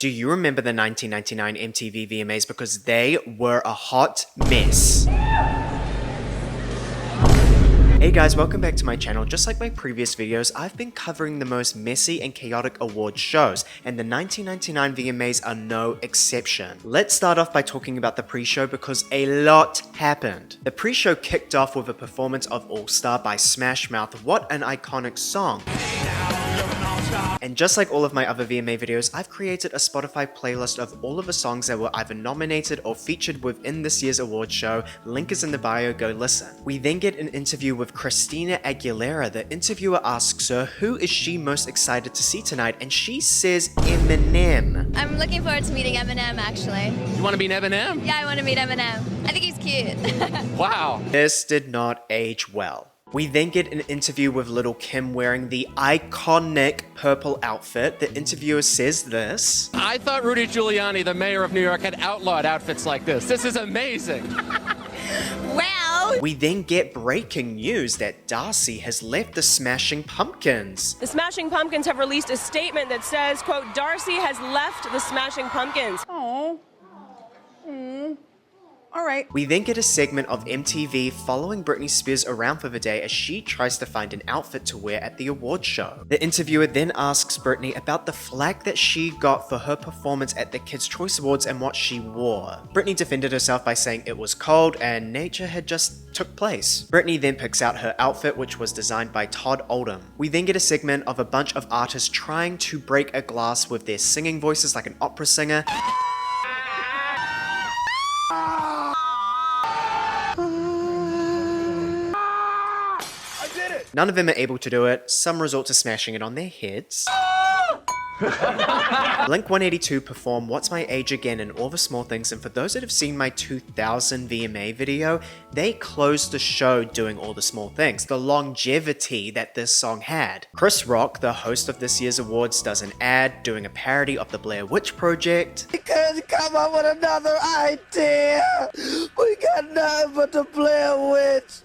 Do you remember the 1999 MTV VMAs? Because they were a hot mess. Hey guys, welcome back to my channel. Just like my previous videos, I've been covering the most messy and chaotic award shows, and the 1999 VMAs are no exception. Let's start off by talking about the pre-show because a lot happened. The pre-show kicked off with a performance of All Star by Smash Mouth. What an iconic song. And just like all of my other VMA videos, I've created a Spotify playlist of all of the songs that were either nominated or featured within this year's award show. Link is in the bio, go listen. We then get an interview with Christina Aguilera. The interviewer asks her who is she most excited to see tonight, and she says Eminem. I'm looking forward to meeting Eminem, actually. You want to meet Eminem? Yeah, I want to meet Eminem. I think he's cute. Wow. This did not age well. We then get an interview with Little Kim wearing the iconic purple outfit. The interviewer says this. I thought Rudy Giuliani, the mayor of New York, had outlawed outfits like this. This is amazing. Well, We then get breaking news that Darcy has left the Smashing Pumpkins. The Smashing Pumpkins have released a statement that says, quote, Darcy has left the Smashing Pumpkins. Oh. All right. We then get a segment of MTV following Britney Spears around for the day as she tries to find an outfit to wear at the award show. The interviewer then asks Britney about the flack that she got for her performance at the Kids' Choice Awards and what she wore. Britney defended herself by saying it was cold and nature had just took place. Britney then picks out her outfit, which was designed by Todd Oldham. We then get a segment of a bunch of artists trying to break a glass with their singing voices like an opera singer. None of them are able to do it. Some resort to smashing it on their heads. Blink-182 perform What's My Age Again and All the Small Things, and for those that have seen my 2000 VMA video, they closed the show doing All the Small Things, the longevity that this song had. Chris Rock, the host of this year's awards, does an ad doing a parody of the Blair Witch Project. Because come up with another idea. We got nothing but the Blair Witch.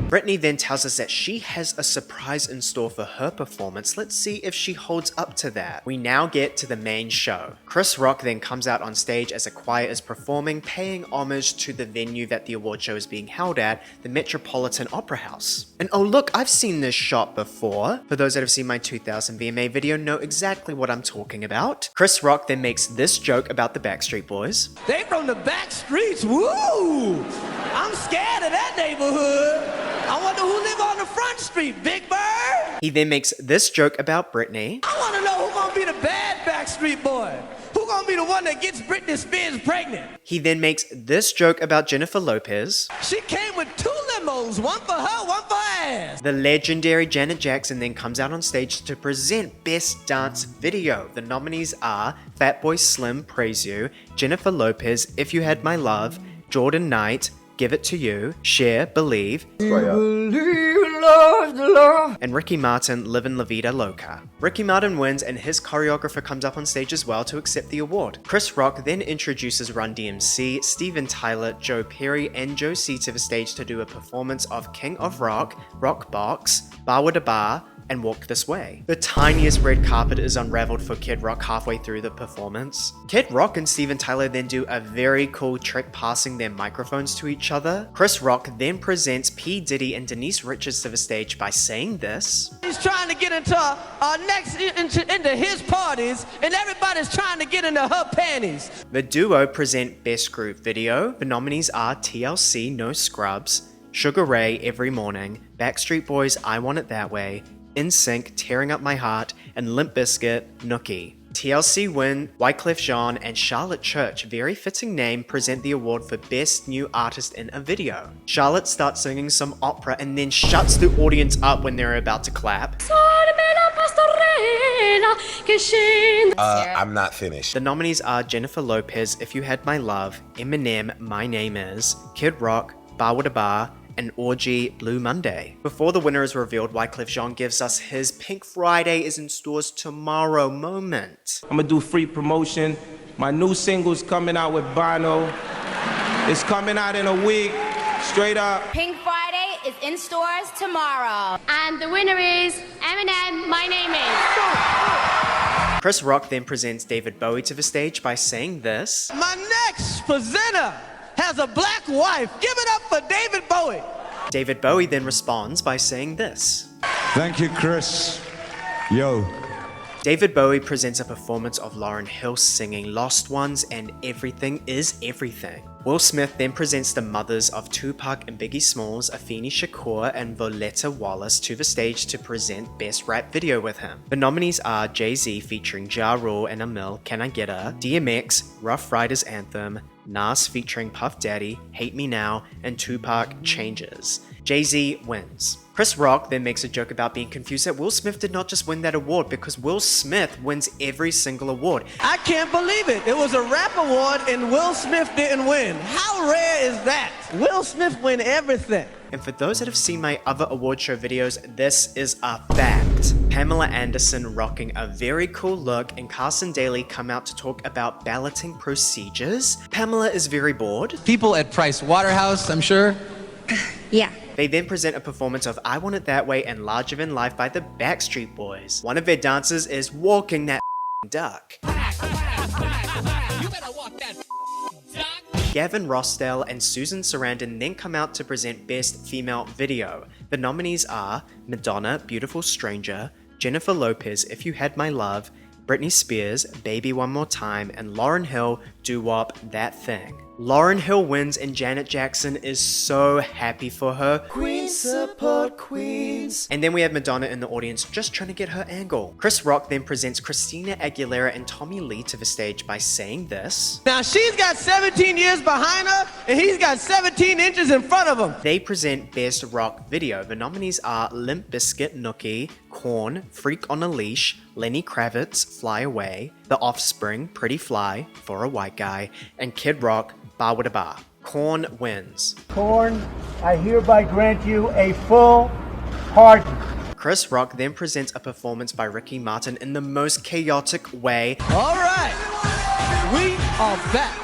Britney then tells us that she has a surprise in store for her performance. Let's see if she holds up to that. We now get to the main show. Chris Rock then comes out on stage as a choir is performing, paying homage to the venue that the award show is being held at, the Metropolitan Opera House. And oh look, I've seen this shot before. For those that have seen my 2000 VMA video know exactly what I'm talking about. Chris Rock then makes this joke about the Backstreet Boys. They from the back streets, woo! I'm scared of that neighborhood. I wonder who live on the front street, Big Bird? He then makes this joke about Britney. I want to know who gonna be the bad Backstreet Boy. Who gonna be the one that gets Britney Spears pregnant? He then makes this joke about Jennifer Lopez. She came with 2 limos, one for her, one for her ass. The legendary Janet Jackson then comes out on stage to present Best Dance Video. The nominees are Fatboy Slim, Praise You, Jennifer Lopez, If You Had My Love, Jordan Knight, Give It To You, Share, Believe, and Ricky Martin, Livin' La Vida Loca. Ricky Martin wins and his choreographer comes up on stage as well to accept the award. Chris Rock then introduces Run DMC, Steven Tyler, Joe Perry, and Joe C to the stage to do a performance of King of Rock, Rock Box, Bar With A Bar, and Walk This Way. The tiniest red carpet is unraveled for Kid Rock halfway through the performance. Kid Rock and Steven Tyler then do a very cool trick passing their microphones to each other. Chris Rock then presents P. Diddy and Denise Richards to the stage by saying this. He's trying to get into into his parties, and everybody's trying to get into her panties. The duo present Best Group Video. The nominees are TLC, No Scrubs, Sugar Ray, Every Morning, Backstreet Boys, I Want It That Way, NSYNC, Tearing Up My Heart, and Limp Bizkit, Nookie. TLC win, Wyclef Jean and Charlotte Church, very fitting name, present the award for Best New Artist in a Video. Charlotte starts singing some opera and then shuts the audience up when they're about to clap. I'm not finished. The nominees are Jennifer Lopez, If You Had My Love, Eminem, My Name Is, Kid Rock, Bar With A Bar, and Orgy, Blue Monday. Before the winner is revealed, Wyclef Jean gives us his Pink Friday is in stores tomorrow moment. I'm gonna do free promotion. My new single's coming out with Bono. It's coming out in a week, straight up. Pink Friday is in stores tomorrow. And the winner is Eminem, My Name Is. Chris Rock then presents David Bowie to the stage by saying this. My next presenter has a black wife. Give it up for David Bowie. David Bowie then responds by saying this. Thank you, Chris. Yo. David Bowie presents a performance of Lauryn Hill singing Lost Ones and Everything is Everything. Will Smith then presents the mothers of Tupac and Biggie Smalls, Afeni Shakur and Voletta Wallace to the stage to present Best Rap Video with him. The nominees are Jay-Z featuring Ja Rule and Amil, Can I Get Her, DMX, Rough Riders Anthem, Nas featuring Puff Daddy, Hate Me Now, and Tupac, Changes. Jay-Z wins. Chris Rock then makes a joke about being confused that Will Smith did not just win that award because Will Smith wins every single award. I can't believe it. It was a rap award and Will Smith didn't win. How rare is that? Will Smith win everything. And for those that have seen my other award show videos, this is a fact. Pamela Anderson rocking a very cool look and Carson Daly come out to talk about balloting procedures. Pamela is very bored. People at Price Waterhouse, I'm sure. Yeah. They then present a performance of I Want It That Way and Larger Than Life by the Backstreet Boys. One of their dancers is walking that duck. Gavin Rossdale and Susan Sarandon then come out to present Best Female Video. The nominees are Madonna, Beautiful Stranger, Jennifer Lopez, If You Had My Love, Britney Spears, Baby One More Time, and Lauryn Hill, Doo Wop, That Thing. Lauryn Hill wins and Janet Jackson is so happy for her. Queens support queens. And then we have Madonna in the audience just trying to get her angle. Chris Rock then presents Christina Aguilera and Tommy Lee to the stage by saying this. Now she's got 17 years behind her and he's got 17 inches in front of him. They present Best Rock Video. The nominees are Limp Bizkit, Nookie, Korn, Freak on a Leash, Lenny Kravitz, Fly Away, The Offspring, Pretty Fly, For a White Guy, and Kid Rock, Bar With a Bar. Korn wins. Korn, I hereby grant you a full pardon. Chris Rock then presents a performance by Ricky Martin in the most chaotic way. All right, we are back.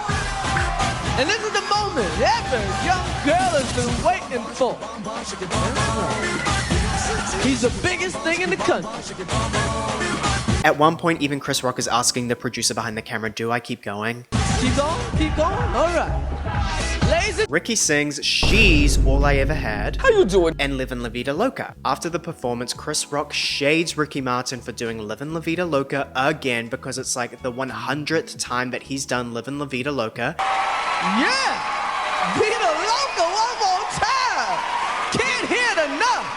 And this is the moment every young girl has been waiting for. He's the biggest thing in the country. At one point, even Chris Rock is asking the producer behind the camera, do I keep going? Keep going, keep going. All right. Lazy. Ricky sings She's All I Ever Had. How you doing? And Livin' La Vida Loca. After the performance, Chris Rock shades Ricky Martin for doing Livin' La Vida Loca again because it's like the 100th time that he's done Livin' La Vida Loca. Yeah! Vida Loca one more time! Can't hear it enough!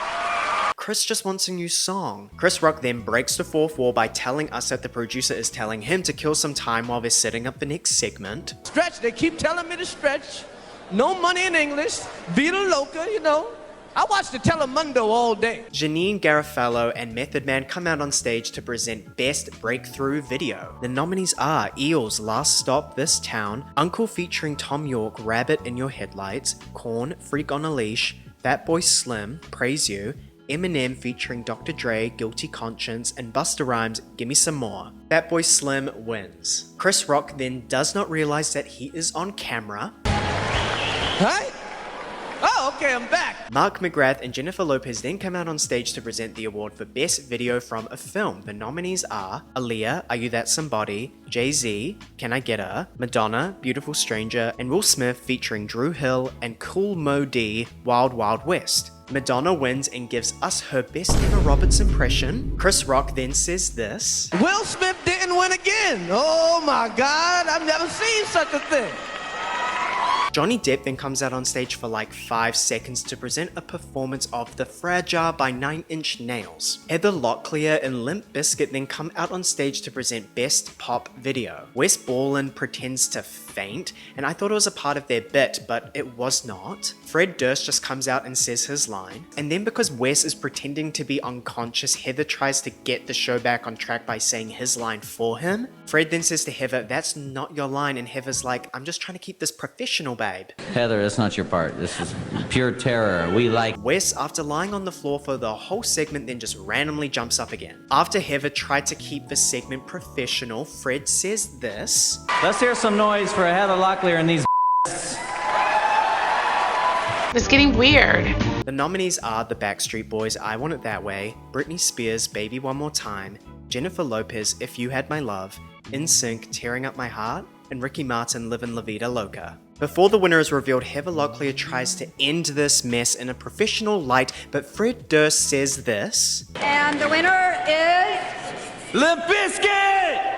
Chris just wants a new song. Chris Rock then breaks the fourth wall by telling us that the producer is telling him to kill some time while they're setting up the next segment. Stretch, they keep telling me to stretch. No money in English. Vida Loca, you know. I watch the Telemundo all day. Janine Garofalo and Method Man come out on stage to present Best Breakthrough Video. The nominees are Eels' Last Stop This Town, Uncle featuring Tom York, Rabbit in Your Headlights, Korn, Freak on a Leash, Fatboy Slim, Praise You, Eminem featuring Dr. Dre, Guilty Conscience, and Busta Rhymes, Gimme Some More. Fatboy Slim wins. Chris Rock then does not realize that he is on camera. Hi? Oh, okay, I'm back. Mark McGrath and Jennifer Lopez then come out on stage to present the award for Best Video from a Film. The nominees are Aaliyah, Are You That Somebody, Jay-Z, Can I Get Her, Madonna, Beautiful Stranger, and Will Smith featuring Drew Hill and Cool Mo D, Wild Wild West. Madonna wins and gives us her best Emma Roberts impression. Chris Rock then says this. Will Smith didn't win again. Oh my God, I've never seen such a thing. Johnny Depp then comes out on stage for like 5 seconds to present a performance of The Fragile by 9 Inch Nails. Heather Locklear and Limp Bizkit then come out on stage to present Best Pop Video. Wes Borland pretends to faint, and I thought it was a part of their bit, but it was not. Fred Durst just comes out and says his line, and then because Wes is pretending to be unconscious, Heather tries to get the show back on track by saying his line for him. Fred then says to Heather, that's not your line, and Heather's like, I'm just trying to keep this professional, babe. Heather, that's not your part. This is pure terror. We like... Wes, after lying on the floor for the whole segment, then just randomly jumps up again. After Heather tried to keep the segment professional, Fred says this. Let's hear some noise for Heather Locklear and these It's getting weird. The nominees are the Backstreet Boys' I Want It That Way, Britney Spears' Baby One More Time, Jennifer Lopez, If You Had My Love, NSYNC, Tearing Up My Heart, and Ricky Martin, Livin' La Vida Loca. Before the winner is revealed, Heather Locklear tries to end this mess in a professional light, but Fred Durst says this. And the winner is... Limp Bizkit!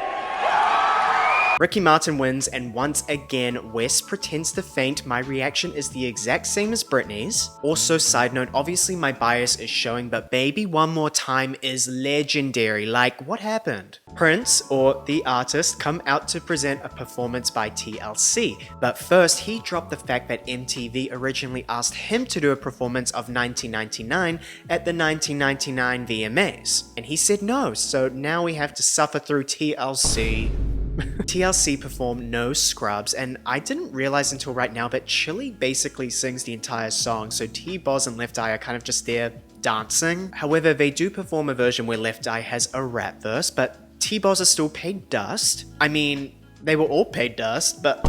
Ricky Martin wins, and once again, Wes pretends to faint. My reaction is the exact same as Britney's. Also, side note, obviously my bias is showing, but Baby One More Time is legendary. Like, what happened? Prince, or the artist, come out to present a performance by TLC. But first, he dropped the fact that MTV originally asked him to do a performance of 1999 at the 1999 VMAs. And he said no, so now we have to suffer through TLC. TLC performed No Scrubs, and I didn't realize until right now, but Chili basically sings the entire song, so T-Boz and Left Eye are kind of just there dancing. However, they do perform a version where Left Eye has a rap verse, but T-Boz is still paid dust. I mean, they were all paid dust, but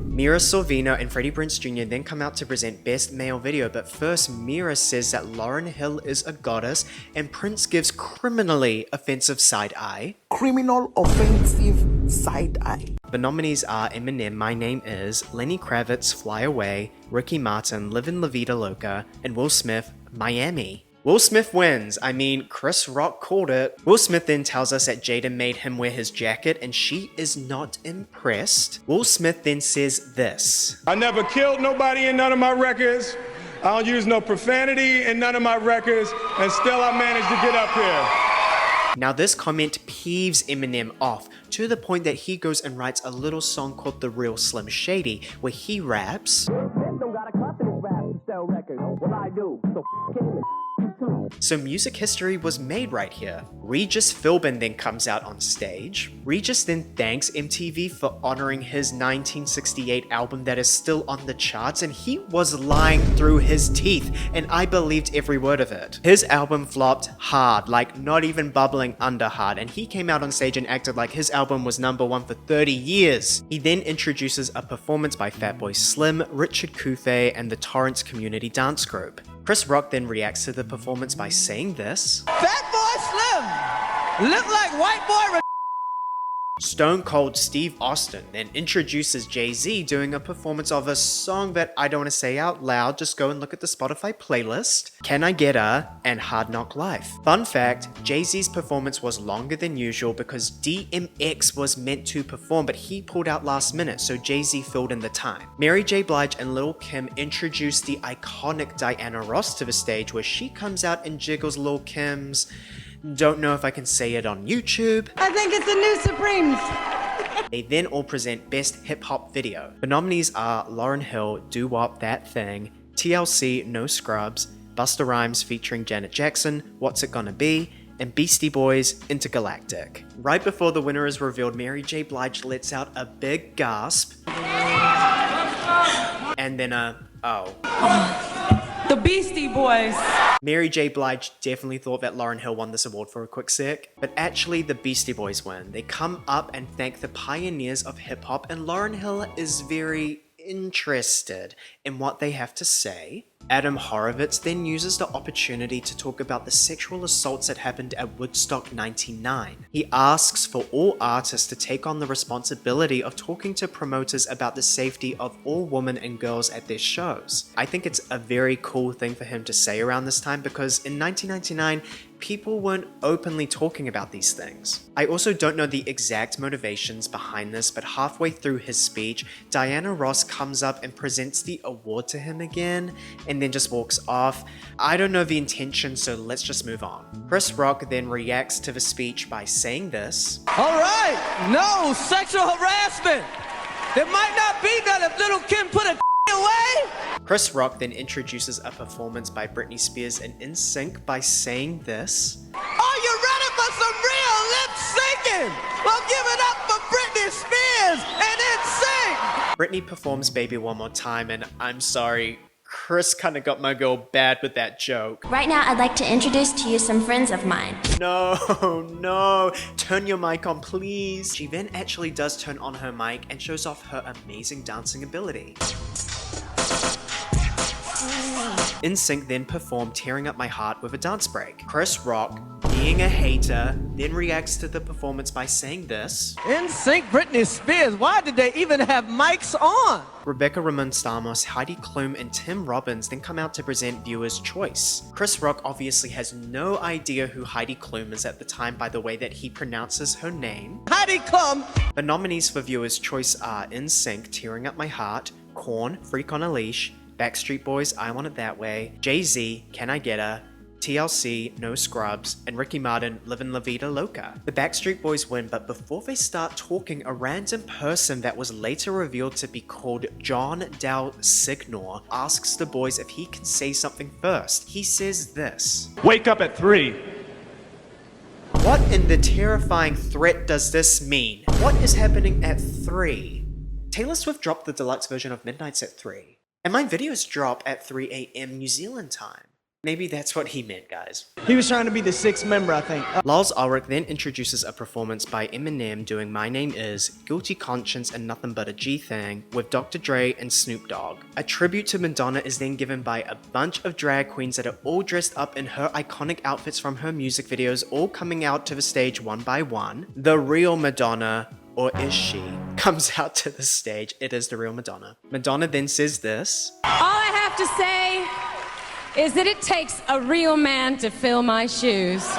Mira Sorvino and Freddie Prinze Jr. then come out to present Best Male Video, but first Mira says that Lauryn Hill is a goddess, and Prince gives criminally offensive side eye. Criminal offensive side eye. The nominees are Eminem, My Name Is, Lenny Kravitz, Fly Away, Ricky Martin, Livin' La Vida Loca, and Will Smith, Miami. Will Smith wins. I mean, Chris Rock called it. Will Smith then tells us that Jada made him wear his jacket, and she is not impressed. Will Smith then says this. I never killed nobody in none of my records. I don't use no profanity in none of my records, and still I managed to get up here. Now this comment peeves Eminem off, to the point that he goes and writes a little song called The Real Slim Shady, where he raps. So music history was made right here. Regis Philbin then comes out on stage. Regis then thanks MTV for honoring his 1968 album that is still on the charts, and he was lying through his teeth, and I believed every word of it. His album flopped hard, like not even bubbling under hard, and he came out on stage and acted like his album was #1 for 30 years. He then introduces a performance by Fatboy Slim, Richard Coufet, and the Torrance Community Dance Group. Chris Rock then reacts to the performance by saying this. Fatboy Slim! Look like white boy. Stone Cold Steve Austin then introduces Jay-Z doing a performance of a song that I don't want to say out loud, just go and look at the Spotify playlist, Can I Get Her and Hard Knock Life. Fun fact, Jay-Z's performance was longer than usual because DMX was meant to perform, but he pulled out last minute, so Jay-Z filled in the time. Mary J. Blige and Lil' Kim introduced the iconic Diana Ross to the stage, where she comes out and jiggles Lil' Kim's... Don't know if I can say it on YouTube. I think it's the new Supremes. They then all present Best Hip Hop Video. The nominees are Lauryn Hill, Doo Wop That Thing, TLC, No Scrubs, Busta Rhymes featuring Janet Jackson, What's It Gonna Be, and Beastie Boys, Intergalactic. Right before the winner is revealed, Mary J. Blige lets out a big gasp. And then The Beastie Boys. Mary J. Blige definitely thought that Lauryn Hill won this award for a quick sec, but actually the Beastie Boys win. They come up and thank the pioneers of hip hop, and Lauryn Hill is very interested in what they have to say. Adam Horovitz then uses the opportunity to talk about the sexual assaults that happened at Woodstock 99. He asks for all artists to take on the responsibility of talking to promoters about the safety of all women and girls at their shows. I think it's a very cool thing for him to say around this time, because in 1999, people weren't openly talking about these things. I also don't know the exact motivations behind this, but halfway through his speech, Diana Ross comes up and presents the award to him again, and then just walks off. I don't know the intention, so let's just move on. Chris Rock then reacts to the speech by saying this. All right, no sexual harassment. There might not be none if Little Kim put a away. Chris Rock then introduces a performance by Britney Spears and NSYNC by saying this. Are you ready for some real lip syncing? Well, give it up for Britney Spears and NSYNC. Britney performs Baby One More Time, and I'm sorry, Chris kinda got my girl bad with that joke. Right now, I'd like to introduce to you some friends of mine. No, turn your mic on, please. She then actually does turn on her mic and shows off her amazing dancing ability. NSYNC then performed Tearing Up My Heart with a dance break. Chris Rock being a hater, then reacts to the performance by saying this. NSYNC, Britney Spears, why did they even have mics on? Rebecca Ramon Stamos, Heidi Klum, and Tim Robbins then come out to present Viewer's Choice. Chris Rock obviously has no idea who Heidi Klum is at the time by the way that he pronounces her name. Heidi Klum! The nominees for Viewer's Choice are NSYNC, Tearing Up My Heart, Korn, Freak on a Leash, Backstreet Boys, I Want It That Way, Jay-Z, Can I Get Her, TLC, No Scrubs, and Ricky Martin, Livin' La Vida Loca. The Backstreet Boys win, but before they start talking, a random person that was later revealed to be called John Del Signor asks the boys if he can say something first. He says this. Wake up at 3. What in the terrifying threat does this mean? What is happening at 3? Taylor Swift dropped the deluxe version of Midnights at 3. And my videos drop at 3 a.m. New Zealand time. Maybe that's what he meant, guys. He was trying to be the sixth member, I think. Lars Ulrich then introduces a performance by Eminem doing My Name Is, Guilty Conscience, and Nothing But a G Thing with Dr. Dre and Snoop Dogg. A tribute to Madonna is then given by a bunch of drag queens that are all dressed up in her iconic outfits from her music videos, all coming out to the stage one by one. The real Madonna, or is she, comes out to the stage. It is the real Madonna. Madonna then says this. All I have to say is that it takes a real man to fill my shoes.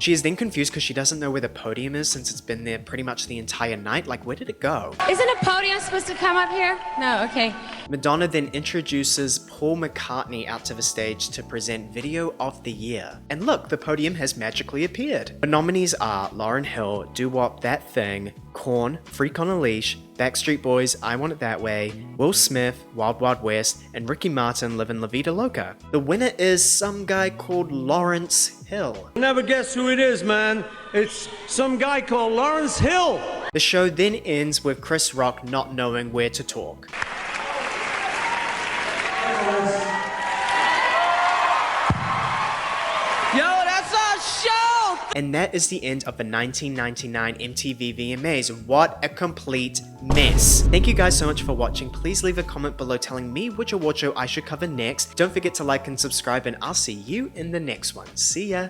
She is then confused because she doesn't know where the podium is since it's been there pretty much the entire night. Like, where did it go? Isn't a podium supposed to come up here? No, okay. Madonna then introduces Paul McCartney out to the stage to present Video of the Year. And look, the podium has magically appeared. The nominees are Lauryn Hill, Doo Wop That Thing, Korn, Freak on a Leash, Backstreet Boys, I Want It That Way, Will Smith, Wild Wild West, and Ricky Martin, Livin' La Vida Loca. The winner is some guy called Lawrence Hill. Never guess who it is, man. It's some guy called Lawrence Hill. The show then ends with Chris Rock not knowing where to talk. Yo, that's our show! And that is the end of the 1999 MTV VMAs. What a complete mess. Thank you guys so much for watching. Please leave a comment below telling me which award show I should cover next. Don't forget to like and subscribe, and I'll see you in the next one. See ya!